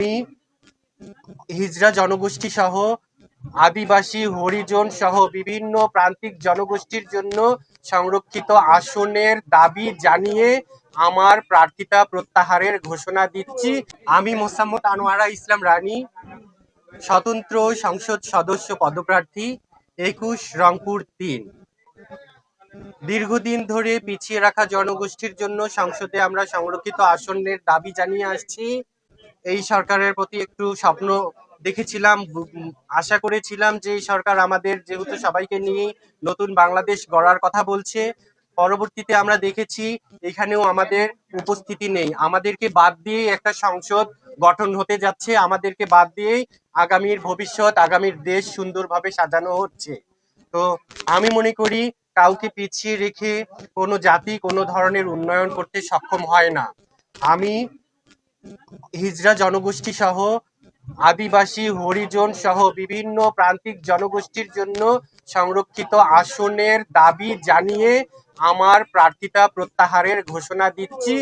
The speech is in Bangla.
আমি হিজড়া জনগোষ্ঠী সহ আদিবাসী হরিজন সহ বিভিন্ন প্রান্তিক জনগোষ্ঠীর জন্য সংরক্ষিত আসনের দাবি জানিয়ে আমার প্রার্থিতা প্রত্যাহারের ঘোষণা দিচ্ছি। আমি মোসাম্মদ আনোয়ারা ইসলাম রানী, স্বতন্ত্র সংসদ সদস্য পদপ্রার্থী, ২১ রংপুর ৩। দীর্ঘদিন ধরে পিছিয়ে রাখা জনগোষ্ঠীর জন্য সংসদে আমরা সংরক্ষিত আসনের দাবি জানিয়ে আসছি। এই সরকারের প্রতি একটু স্বপ্ন দেখেছিলাম, আশা করেছিলাম যে এই সরকার আমাদের যেহেতু সবাইকে নিয়ে নতুন বাংলাদেশ গড়ার কথা বলছে, পরবর্তীতে আমরা দেখেছি এখানেও আমাদের উপস্থিতি নেই। আমাদেরকে বাদ দিয়ে একটা সংসদ গঠন হতে যাচ্ছে, আমাদেরকে বাদ দিয়েই আগামীর ভবিষ্যৎ, আগামীর দেশ সুন্দরভাবে সাজানো হচ্ছে। তো আমি মনে করি কাউকে পিছিয়ে রেখে কোনো জাতি কোনো ধরনের উন্নয়ন করতে সক্ষম হয় না। আমি হিজড়া জনগোষ্ঠী সহ আদিবাসী হরিজন সহ বিভিন্ন প্রান্তিক জনগোষ্ঠীর জন্য সংরক্ষিত আসনের দাবি জানিয়ে আমার প্রার্থিতা প্রত্যাহারের ঘোষণা দিচ্ছি।